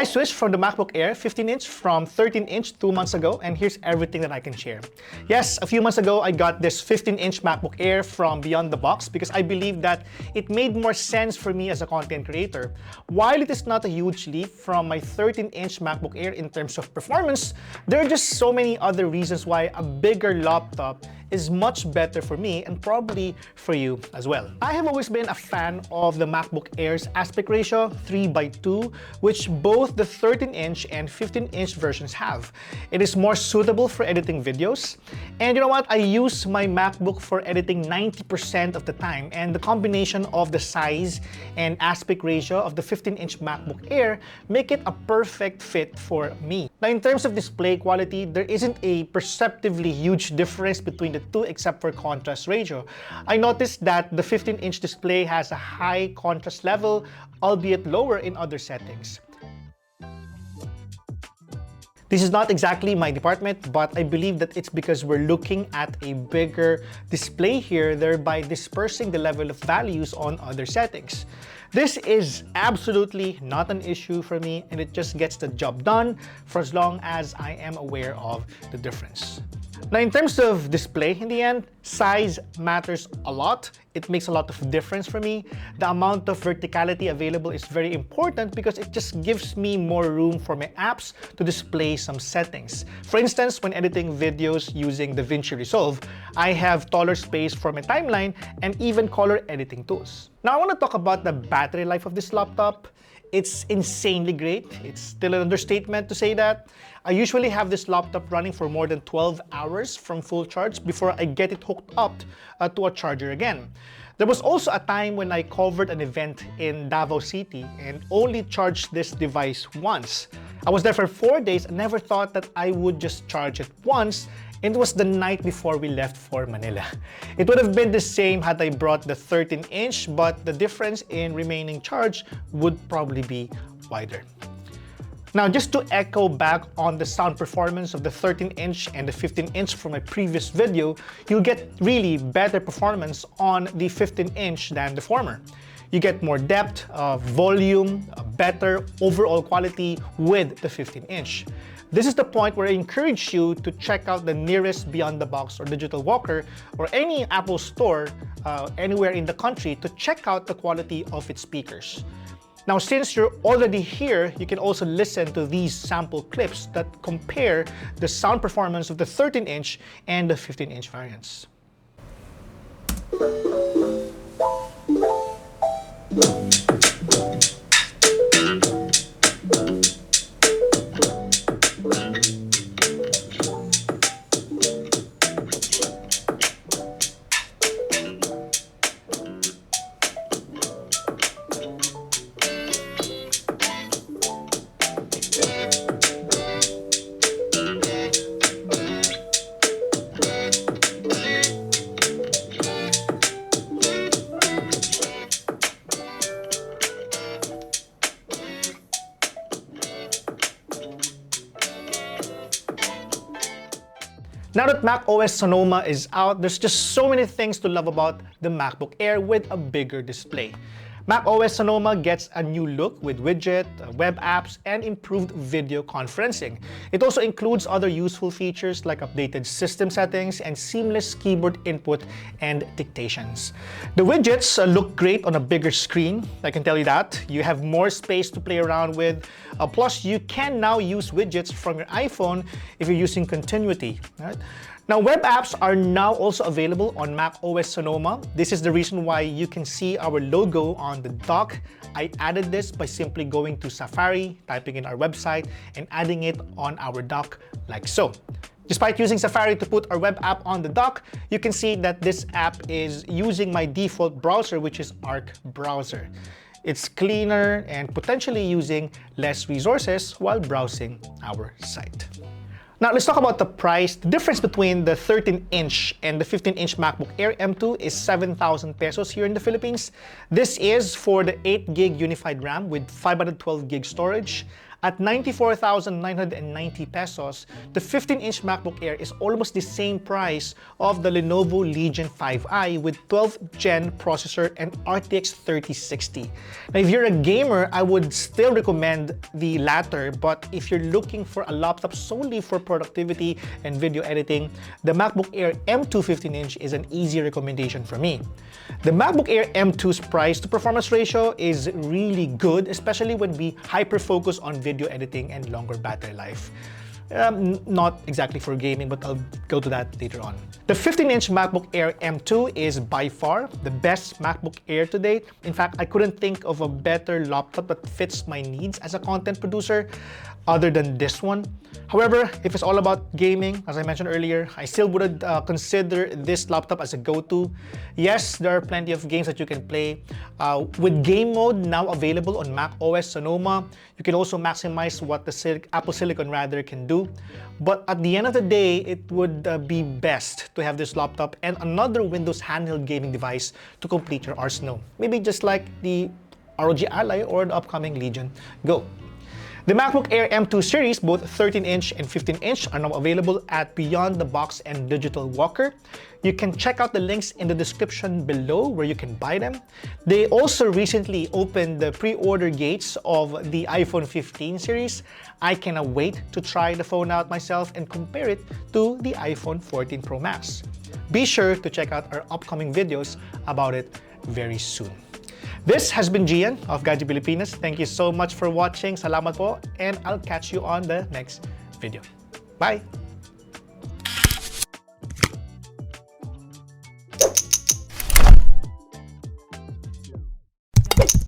I switched from the MacBook Air 15-inch from 13-inch 2 months ago, and here's everything that I can share. Yes, a few months ago, I got this 15-inch MacBook Air from beyond the box because I believe that it made more sense for me as a content creator. While it is not a huge leap from my 13-inch MacBook Air in terms of performance, there are just so many other reasons why a bigger laptop is much better for me and probably for you as well. I have always been a fan of the MacBook Air's aspect ratio 3:2, which both the 13-inch and 15-inch versions have. It is more suitable for editing videos. And you know what? I use my MacBook for editing 90% of the time, and the combination of the size and aspect ratio of the 15-inch MacBook Air make it a perfect fit for me. Now, in terms of display quality, there isn't a perceptibly huge difference between the two except for contrast ratio. I noticed that the 15-inch display has a high contrast level, albeit lower in other settings. This is not exactly my department, but I believe that it's because we're looking at a bigger display here, thereby dispersing the level of values on other settings. This is absolutely not an issue for me, and it just gets the job done for as long as I am aware of the difference. Now, in terms of display, in the end, size matters a lot. It makes a lot of difference for me. The amount of verticality available is very important because it just gives me more room for my apps to display some settings. For instance, when editing videos using DaVinci Resolve, I have taller space for my timeline and even color editing tools. Now, I want to talk about the battery life of this laptop. It's insanely great. It's still an understatement to say that. I usually have this laptop running for more than 12 hours from full charge before I get it hooked up to a charger again. There was also a time when I covered an event in Davao City and only charged this device once. I was there for 4 days and never thought that I would just charge it once, and it was the night before we left for Manila. It would have been the same had I brought the 13-inch, but the difference in remaining charge would probably be wider. Now, just to echo back on the sound performance of the 13-inch and the 15-inch from my previous video, you'll get really better performance on the 15-inch than the former. You get more depth, volume, better overall quality with the 15-inch. This is the point where I encourage you to check out the nearest Beyond the Box or Digital Walker or any Apple store anywhere in the country to check out the quality of its speakers. Now, since you're already here, you can also listen to these sample clips that compare the sound performance of the 13-inch and the 15-inch variants. Now that macOS Sonoma is out, there's just so many things to love about the MacBook Air with a bigger display. macOS Sonoma gets a new look with widget, web apps, and improved video conferencing. It also includes other useful features like updated system settings and seamless keyboard input and dictations. The widgets look great on a bigger screen, I can tell you that. You have more space to play around with. Plus, you can now use widgets from your iPhone if you're using Continuity. Right? Now, web apps are now also available on macOS Sonoma. This is the reason why you can see our logo on the dock. I added this by simply going to Safari, typing in our website, and adding it on our dock like so. Despite using Safari to put our web app on the dock, you can see that this app is using my default browser, which is Arc browser. It's cleaner and potentially using less resources while browsing our site. Now, let's talk about the price. The difference between the 13-inch and the 15-inch MacBook Air M2 is 7,000 pesos here in the Philippines. This is for the 8 gig unified RAM with 512 gig storage, At 94,990 pesos, the 15-inch MacBook Air is almost the same price of the Lenovo Legion 5i with 12th Gen processor and RTX 3060. Now, if you're a gamer, I would still recommend the latter, but if you're looking for a laptop solely for productivity and video editing, the MacBook Air M2 15-inch is an easy recommendation for me. The MacBook Air M2's price to performance ratio is really good, especially when we hyper-focus on video editing and longer battery life. Not exactly for gaming, but I'll go to that later on. The 15-inch MacBook Air M2 is by far the best MacBook Air to date. In fact, I couldn't think of a better laptop that fits my needs as a content producer other than this one. However, if it's all about gaming, as I mentioned earlier, I still would consider this laptop as a go-to. Yes, there are plenty of games that you can play. With game mode now available on macOS Sonoma, you can also maximize what the Apple Silicon rather can do. But at the end of the day, it would be best to have this laptop and another Windows handheld gaming device to complete your arsenal. Maybe just like the ROG Ally or the upcoming Legion Go. The MacBook Air M2 series, both 13-inch and 15-inch, are now available at Beyond the Box and Digital Walker. You can check out the links in the description below where you can buy them. They also recently opened the pre-order gates of the iPhone 15 series. I cannot wait to try the phone out myself and compare it to the iPhone 14 Pro Max. Be sure to check out our upcoming videos about it very soon. This has been Gian of Gadget Pilipinas. Thank you so much for watching. Salamat po, and I'll catch you on the next video. Bye!